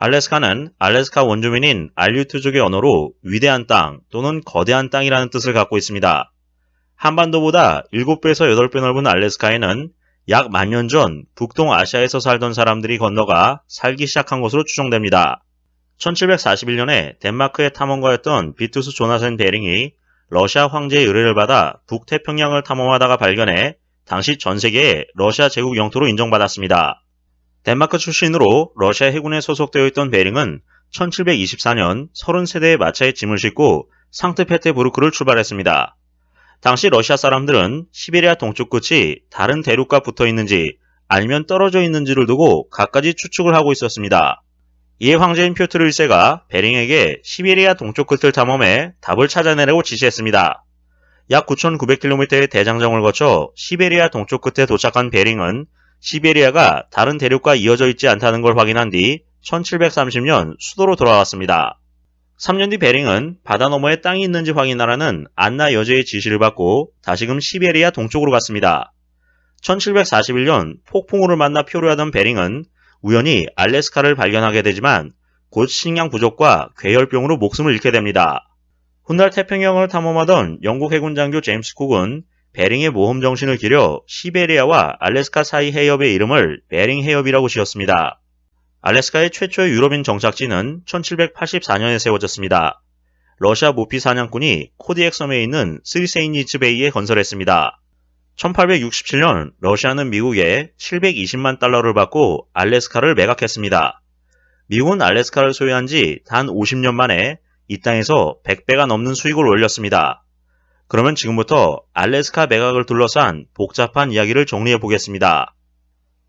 알래스카는 알래스카 원주민인 알류트족의 언어로 위대한 땅 또는 거대한 땅이라는 뜻을 갖고 있습니다. 한반도보다 7배에서 8배 넓은 알래스카에는 약 10,000년 전 북동아시아에서 살던 사람들이 건너가 살기 시작한 것으로 추정됩니다. 1741년에 덴마크의 탐험가였던 비투스 조나센 베링이 러시아 황제의 의뢰를 받아 북태평양을 탐험하다가 발견해 당시 전 세계에 러시아 제국 영토로 인정받았습니다. 덴마크 출신으로 러시아 해군에 소속되어 있던 베링은 1724년 30세대의 마차에 짐을 싣고 상트페테부르크를 출발했습니다. 당시 러시아 사람들은 시베리아 동쪽 끝이 다른 대륙과 붙어 있는지 아니면 떨어져 있는지를 두고 갖가지 추측을 하고 있었습니다. 이에 황제인 표트르 1세가 베링에게 시베리아 동쪽 끝을 탐험해 답을 찾아내라고 지시했습니다. 약 9,900km의 대장정을 거쳐 시베리아 동쪽 끝에 도착한 베링은 시베리아가 다른 대륙과 이어져 있지 않다는 걸 확인한 뒤 1730년 수도로 돌아왔습니다. 3년 뒤 베링은 바다 너머에 땅이 있는지 확인하라는 안나 여제의 지시를 받고 다시금 시베리아 동쪽으로 갔습니다. 1741년 폭풍우를 만나 표류하던 베링은 우연히 알래스카를 발견하게 되지만 곧 식량 부족과 괴혈병으로 목숨을 잃게 됩니다. 훗날 태평양을 탐험하던 영국 해군 장교 제임스 쿡은 베링의 모험 정신을 기려 시베리아와 알래스카 사이 해협의 이름을 베링 해협이라고 지었습니다. 알래스카의 최초의 유럽인 정착지는 1784년에 세워졌습니다. 러시아 모피 사냥꾼이 코디엑 섬에 있는 스리세인니츠 베이에 건설했습니다. 1867년 러시아는 미국에 720만 달러를 받고 알래스카를 매각했습니다. 미국은 알래스카를 소유한 지 단 50년 만에 이 땅에서 100배가 넘는 수익을 올렸습니다. 그러면 지금부터 알래스카 매각을 둘러싼 복잡한 이야기를 정리해 보겠습니다.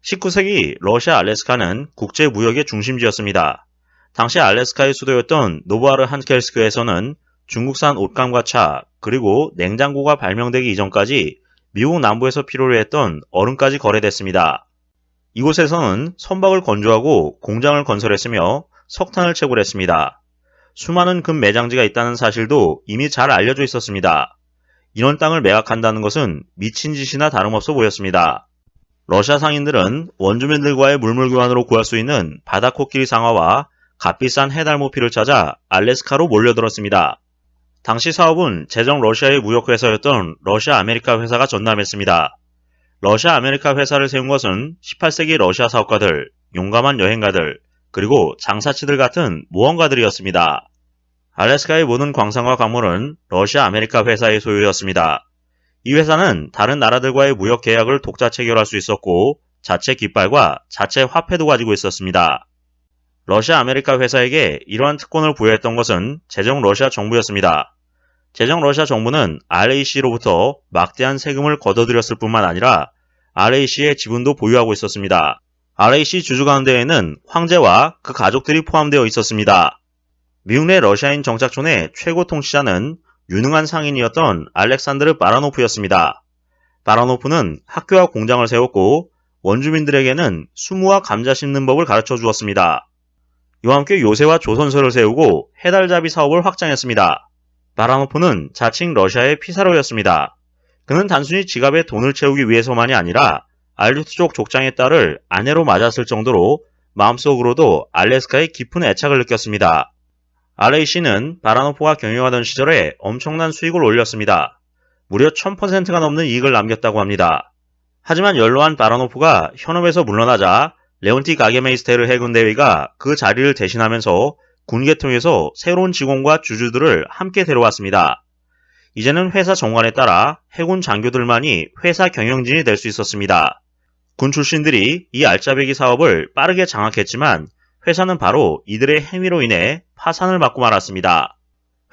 19세기 러시아 알래스카는 국제무역의 중심지였습니다. 당시 알래스카의 수도였던 노브아르한켈스크에서는 중국산 옷감과 차, 그리고 냉장고가 발명되기 이전까지 미국 남부에서 필요로 했던 얼음까지 거래됐습니다. 이곳에서는 선박을 건조하고 공장을 건설했으며 석탄을 채굴했습니다. 수많은 금 매장지가 있다는 사실도 이미 잘 알려져 있었습니다. 이런 땅을 매각한다는 것은 미친 짓이나 다름없어 보였습니다. 러시아 상인들은 원주민들과의 물물교환으로 구할 수 있는 바다코끼리 상어와 값비싼 해달모피를 찾아 알래스카로 몰려들었습니다. 당시 사업은 제정 러시아의 무역회사였던 러시아 아메리카 회사가 전담했습니다. 러시아 아메리카 회사를 세운 것은 18세기 러시아 사업가들, 용감한 여행가들, 그리고 장사치들 같은 모험가들이었습니다. 알래스카의 모든 광산과 광물은 러시아 아메리카 회사의 소유였습니다. 이 회사는 다른 나라들과의 무역 계약을 독자 체결할 수 있었고 자체 깃발과 자체 화폐도 가지고 있었습니다. 러시아 아메리카 회사에게 이러한 특권을 부여했던 것은 제정 러시아 정부였습니다. 제정 러시아 정부는 RAC로부터 막대한 세금을 걷어들였을 뿐만 아니라 RAC의 지분도 보유하고 있었습니다. RAC 주주 가운데에는 황제와 그 가족들이 포함되어 있었습니다. 미국 내 러시아인 정착촌의 최고 통치자는 유능한 상인이었던 알렉산드르 바라노프였습니다. 바라노프는 학교와 공장을 세웠고 원주민들에게는 수무와 감자 심는 법을 가르쳐 주었습니다. 이와 함께 요새와 조선소를 세우고 해달잡이 사업을 확장했습니다. 바라노프는 자칭 러시아의 피사로였습니다. 그는 단순히 지갑에 돈을 채우기 위해서만이 아니라 알류트족 족장의 딸을 아내로 맞았을 정도로 마음속으로도 알래스카에 깊은 애착을 느꼈습니다. RAC는 바라노프가 경영하던 시절에 엄청난 수익을 올렸습니다. 무려 1000%가 넘는 이익을 남겼다고 합니다. 하지만 연로한 바라노프가 현업에서 물러나자 레온티 가게메이스테르 해군대위가 그 자리를 대신하면서 군계통에서 새로운 직원과 주주들을 함께 데려왔습니다. 이제는 회사 정관에 따라 해군 장교들만이 회사 경영진이 될 수 있었습니다. 군 출신들이 이 알짜배기 사업을 빠르게 장악했지만 회사는 바로 이들의 행위로 인해 파산을 맞고 말았습니다.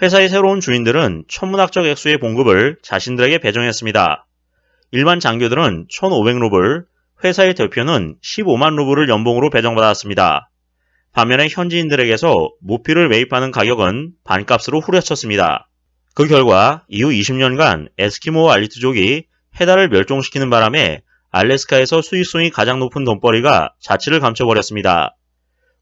회사의 새로운 주인들은 천문학적 액수의 봉급을 자신들에게 배정했습니다. 일반 장교들은 1,500루블, 회사의 대표는 15만 루블을 연봉으로 배정받았습니다. 반면에 현지인들에게서 모피를 매입하는 가격은 반값으로 후려쳤습니다. 그 결과 이후 20년간 에스키모 알리트족이 해달을 멸종시키는 바람에 알래스카에서 수익성이 가장 높은 돈벌이가 자취를 감춰버렸습니다.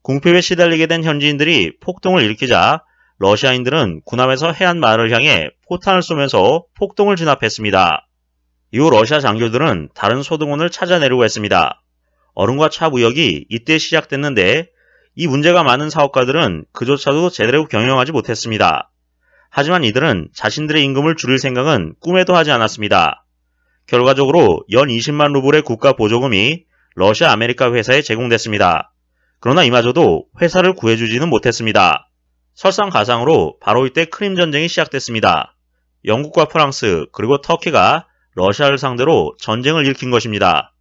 궁핍에 시달리게 된 현지인들이 폭동을 일으키자 러시아인들은 군함에서 해안 마을을 향해 포탄을 쏘면서 폭동을 진압했습니다. 이후 러시아 장교들은 다른 소득원을 찾아내려고 했습니다. 얼음과 차 무역이 이때 시작됐는데 이 문제가 많은 사업가들은 그조차도 제대로 경영하지 못했습니다. 하지만 이들은 자신들의 임금을 줄일 생각은 꿈에도 하지 않았습니다. 결과적으로 연 20만 루블의 국가 보조금이 러시아 아메리카 회사에 제공됐습니다. 그러나 이마저도 회사를 구해주지는 못했습니다. 설상가상으로 바로 이때 크림 전쟁이 시작됐습니다. 영국과 프랑스 그리고 터키가 러시아를 상대로 전쟁을 일으킨 것입니다.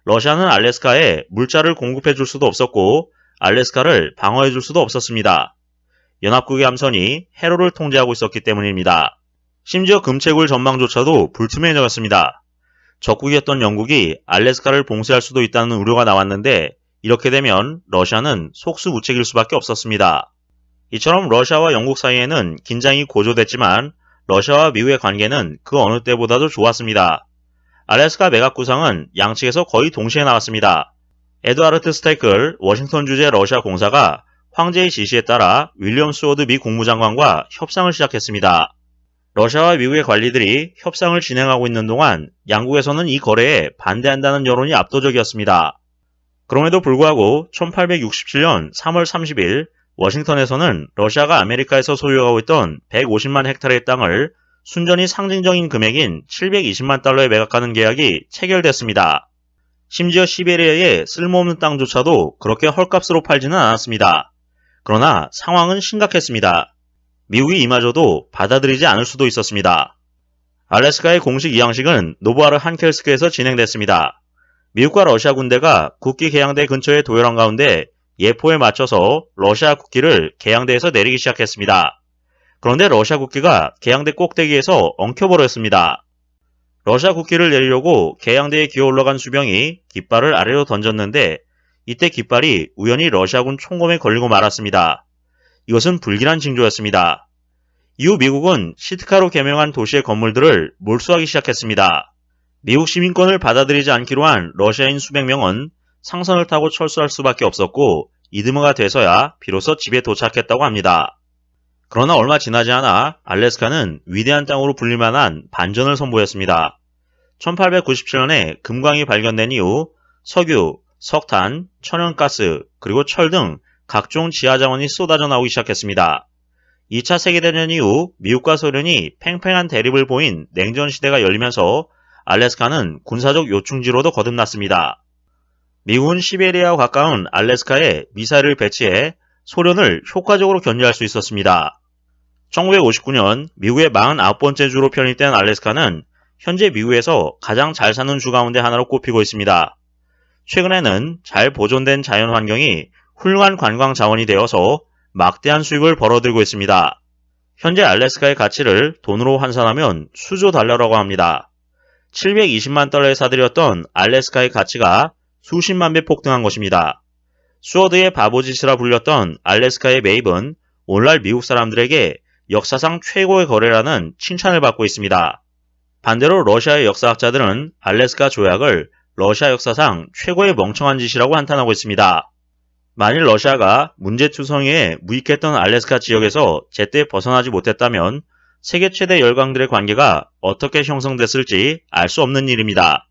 러시아는 알래스카에 물자를 공급해 줄 수도 없었고 알래스카를 방어해 줄 수도 없었습니다. 연합국의 함선이 해로를 통제하고 있었기 때문입니다. 심지어 금채굴 전망조차도 불투명해졌습니다. 적국이었던 영국이 알래스카를 봉쇄할 수도 있다는 우려가 나왔는데 이렇게 되면 러시아는 속수무책일 수밖에 없었습니다. 이처럼 러시아와 영국 사이에는 긴장이 고조됐지만 러시아와 미국의 관계는 그 어느 때보다도 좋았습니다. 알래스카 매각 구상은 양측에서 거의 동시에 나왔습니다. 에드와르트 스테이클 워싱턴 주재 러시아 공사가 황제의 지시에 따라 윌리엄 스워드 미 국무장관과 협상을 시작했습니다. 러시아와 미국의 관리들이 협상을 진행하고 있는 동안 양국에서는 이 거래에 반대한다는 여론이 압도적이었습니다. 그럼에도 불구하고 1867년 3월 30일 워싱턴에서는 러시아가 아메리카에서 소유하고 있던 150만 헥타르의 땅을 순전히 상징적인 금액인 720만 달러에 매각하는 계약이 체결됐습니다. 심지어 시베리아의 쓸모없는 땅조차도 그렇게 헐값으로 팔지는 않았습니다. 그러나 상황은 심각했습니다. 미국이 이마저도 받아들이지 않을 수도 있었습니다. 알래스카의 공식 이양식은 노부아르 한켈스크에서 진행됐습니다. 미국과 러시아 군대가 국기 개양대 근처에 도열한 가운데 예포에 맞춰서 러시아 국기를 개양대에서 내리기 시작했습니다. 그런데 러시아 국기가 개양대 꼭대기에서 엉켜버렸습니다. 러시아 국기를 내리려고 개양대에 기어 올라간 수병이 깃발을 아래로 던졌는데 이때 깃발이 우연히 러시아군 총검에 걸리고 말았습니다. 이것은 불길한 징조였습니다. 이후 미국은 시트카로 개명한 도시의 건물들을 몰수하기 시작했습니다. 미국 시민권을 받아들이지 않기로 한 러시아인 수백 명은 상선을 타고 철수할 수밖에 없었고 이듬해가 돼서야 비로소 집에 도착했다고 합니다. 그러나 얼마 지나지 않아 알래스카는 위대한 땅으로 불릴만한 반전을 선보였습니다. 1897년에 금광이 발견된 이후 석유, 석탄, 천연가스, 그리고 철 등 각종 지하자원이 쏟아져 나오기 시작했습니다. 2차 세계대전 이후 미국과 소련이 팽팽한 대립을 보인 냉전시대가 열리면서 알래스카는 군사적 요충지로도 거듭났습니다. 미국은 시베리아와 가까운 알래스카에 미사일을 배치해 소련을 효과적으로 견제할 수 있었습니다. 1959년 미국의 49번째 주로 편입된 알래스카는 현재 미국에서 가장 잘 사는 주 가운데 하나로 꼽히고 있습니다. 최근에는 잘 보존된 자연환경이 훌륭한 관광 자원이 되어서 막대한 수익을 벌어들이고 있습니다. 현재 알래스카의 가치를 돈으로 환산하면 수조 달러라고 합니다. 720만 달러에 사들였던 알래스카의 가치가 수십만 배 폭등한 것입니다. 스워드의 바보짓이라 불렸던 알래스카의 매입은 오늘날 미국 사람들에게 역사상 최고의 거래라는 칭찬을 받고 있습니다. 반대로 러시아의 역사학자들은 알래스카 조약을 러시아 역사상 최고의 멍청한 짓이라고 한탄하고 있습니다. 만일 러시아가 문제투성이에 무익했던 알래스카 지역에서 제때 벗어나지 못했다면 세계 최대 열강들의 관계가 어떻게 형성됐을지 알 수 없는 일입니다.